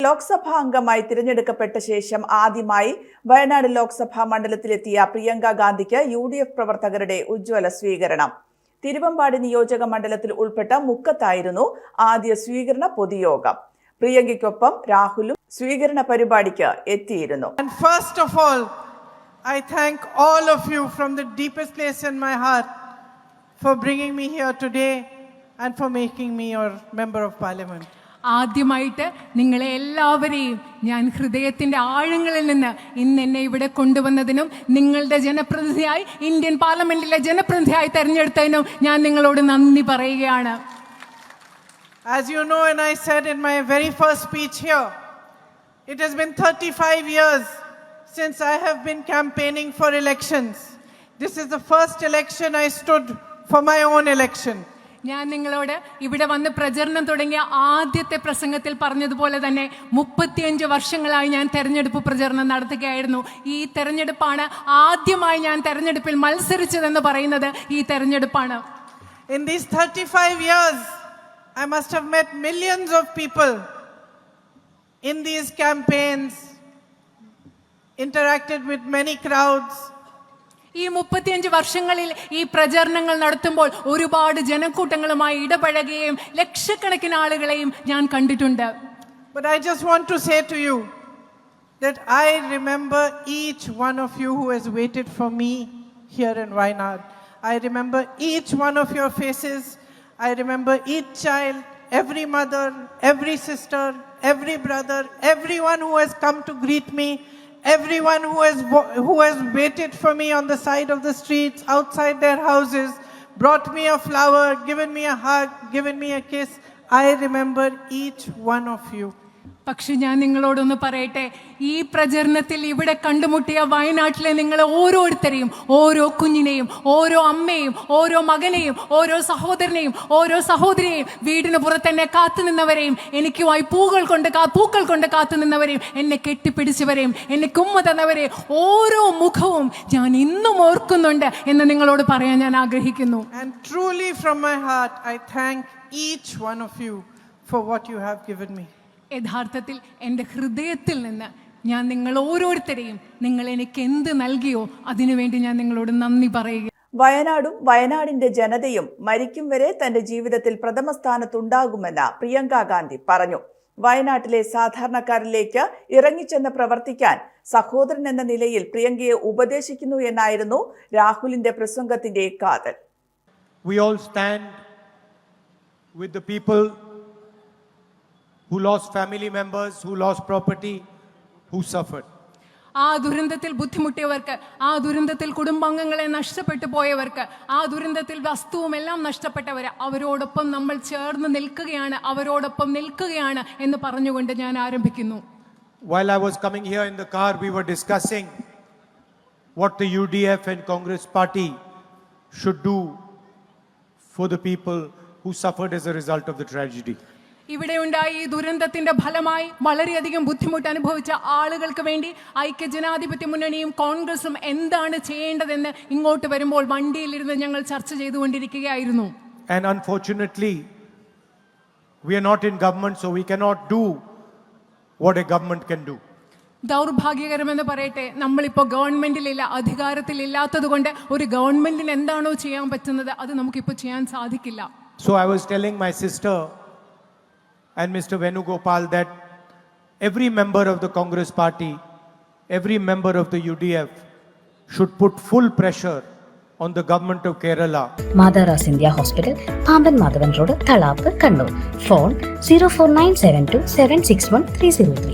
ലോക്സഭാ അംഗമായി തിരഞ്ഞെടുക്കപ്പെട്ട ശേഷം ആദ്യമായി വയനാട് ലോക്സഭാ മണ്ഡലത്തിലെത്തിയ പ്രിയങ്ക ഗാന്ധിക്ക് UDF പ്രവർത്തകരുടെ ഉജ്ജ്വല സ്വീകരണം. തിരുവമ്പാടി നിയോജക മണ്ഡലത്തിൽ ഉൾപ്പെട്ട മുക്കത്തായിരുന്നു ആദ്യ സ്വീകരണ പൊതുയോഗം. പ്രിയങ്കയ്ക്കൊപ്പം രാഹുലും സ്വീകരണ പരിപാടിക്ക് എത്തിയിരുന്നു. And first of all, I thank all of you from the deepest place in my heart for bringing me here today and for making me your member of parliament. ആദ്യമായിട്ട് നിങ്ങളെ എല്ലാവരെയും ഞാൻ ഹൃദയത്തിൻ്റെ ആഴങ്ങളിൽ നിന്ന് ഇന്ന് എന്നെ ഇവിടെ കൊണ്ടുവന്നതിനും നിങ്ങളുടെ ജനപ്രതിനിധിയായി ഇന്ത്യൻ പാർലമെന്റിലെ ജനപ്രതിനിധിയായി തെരഞ്ഞെടുത്തതിനും ഞാൻ നിങ്ങളോട് നന്ദി പറയുകയാണ്. As you know, and I said in my very first speech here, it has been 35 years since I have been campaigning for elections. This is the first election I stood for my own election. ഞാൻ നിങ്ങളോട് ഇവിടെ വന്ന് പ്രചരണം തുടങ്ങിയ ആദ്യത്തെ പ്രസംഗത്തിൽ പറഞ്ഞതുപോലെ തന്നെ 35 വർഷങ്ങളായി ഞാൻ തെരഞ്ഞെടുപ്പ് പ്രചരണം നടത്തുകയായിരുന്നു. ഈ തെരഞ്ഞെടുപ്പാണ് ആദ്യമായി ഞാൻ തെരഞ്ഞെടുപ്പിൽ മത്സരിച്ചതെന്ന് പറയുന്നത് ഈ തെരഞ്ഞെടുപ്പാണ്. In these 35 years, I must have met millions of people in these campaigns, interacted with many crowds. ഈ 35 വർഷങ്ങളിൽ ഈ പ്രചരണങ്ങൾ നടത്തുമ്പോൾ ഒരുപാട് ജനക്കൂട്ടങ്ങളുമായി ഇടപഴകുകയും ലക്ഷക്കണക്കിന് ആളുകളെയും ഞാൻ കണ്ടിട്ടുണ്ട്. But I just want to say to you that I remember each one of you who has waited for me here in Wayanad. I remember each one of your faces. I remember each child, every mother, every sister, every brother, everyone who has come to greet me. Everyone who has waited for me on the side of the streets, outside their houses, brought me a flower, given me a hug, given me a kiss. I remember each one of you. പക്ഷെ ഞാൻ നിങ്ങളോടൊന്ന് പറയട്ടെ, ഈ പ്രചരണത്തിൽ ഇവിടെ കണ്ടുമുട്ടിയ വയനാട്ടിലെ നിങ്ങൾ ഓരോരുത്തരെയും, ഓരോ കുഞ്ഞിനെയും, ഓരോ അമ്മയെയും, ഓരോ മകനെയും, ഓരോ സഹോദരനെയും, ഓരോ സഹോദരിയെയും, വീടിന് പുറത്തെന്നെ കാത്തു നിന്നവരെയും, എനിക്കുമായി പൂക്കൾ കൊണ്ട് കാത്തു നിന്നവരെയും, എന്നെ കെട്ടിപ്പിടിച്ചവരെയും, എന്നെ കുമ്മ തന്നവരെയും ഓരോ മുഖവും ഞാൻ ഇന്നും ഓർക്കുന്നുണ്ട് എന്ന് നിങ്ങളോട് പറയാൻ ഞാൻ ആഗ്രഹിക്കുന്നു. And truly from my heart I thank each one of you for what you have given me. യഥാർത്ഥത്തിൽ എൻ്റെ ഹൃദയത്തിൽ നിന്ന് ഞാൻ നിങ്ങൾ ഓരോരുത്തരെയും നിങ്ങൾ എനിക്ക് എന്ത് നൽകിയോ അതിനുവേണ്ടി ഞാൻ നിങ്ങളോട് നന്ദി പറയുക. വയനാടും വയനാടിന്റെ ജനതയും മരിക്കും വരെ തന്റെ ജീവിതത്തിൽ പ്രഥമ സ്ഥാനത്തുണ്ടാകുമെന്ന് പ്രിയങ്ക ഗാന്ധി പറഞ്ഞു. വയനാട്ടിലെ സാധാരണക്കാരിലേക്ക് ഇറങ്ങിച്ചെന്ന് പ്രവർത്തിക്കാൻ സഹോദരൻ എന്ന നിലയിൽ പ്രിയങ്കയെ ഉപദേശിക്കുന്നു എന്നായിരുന്നു രാഹുലിന്റെ പ്രസംഗത്തിന്റെ കാതൽ. We all stand with the people who lost family members, who lost property, who suffered. ആ ദുരന്തത്തിൽ ബുദ്ധിമുട്ടിയവർക്ക്, ആ ദുരന്തത്തിൽ കുടുംബാംഗങ്ങളെ നഷ്ടപ്പെട്ടു പോയവർക്ക്, ആ ദുരന്തത്തിൽ വസ്തുവും എല്ലാം നഷ്ടപ്പെട്ടവര്, അവരോടൊപ്പം നമ്മൾ ചേർന്ന് നിൽക്കുകയാണ് എന്ന് പറഞ്ഞുകൊണ്ട് ഞാൻ ആരംഭിക്കുന്നു. While I was coming here in the car, we were discussing what the UDF and Congress party should do for the people who suffered as a result of the tragedy. ഇവിടെ ഉണ്ടായ ഈ ദുരന്തത്തിന്റെ ഫലമായി വളരെയധികം ബുദ്ധിമുട്ട് അനുഭവിച്ച ആളുകൾക്ക് വേണ്ടി ഐക്യജനാധിപത്യ മുന്നണിയും കോൺഗ്രസും എന്താണ് ചെയ്യേണ്ടതെന്ന് ഇങ്ങോട്ട് വരുമ്പോൾ വണ്ടിയിലിരുന്ന് ഞങ്ങൾ ചർച്ച ചെയ്തുകൊണ്ടിരിക്കുകയായിരുന്നു. And unfortunately, we are not in government, so we cannot do what a government can do. ദൗർഭാഗ്യകരമെന്ന് പറയട്ടെ, നമ്മളിപ്പോൾ ഗവൺമെന്റിലില്ല, അധികാരത്തിലില്ലാത്തത് കൊണ്ട് ഒരു ഗവൺമെന്റിന് എന്താണോ ചെയ്യാൻ പറ്റുന്നത് അത് നമുക്കിപ്പോൾ ചെയ്യാൻ സാധിക്കില്ല. So I was telling my sister and Mr. Venugopal that every member of the Congress party, every member of the UDF should put full pressure on the government of Kerala. Madaras India Hospital, Pamban Madhavan Road, Thalappu, Kannur. Phone 04972 761 303.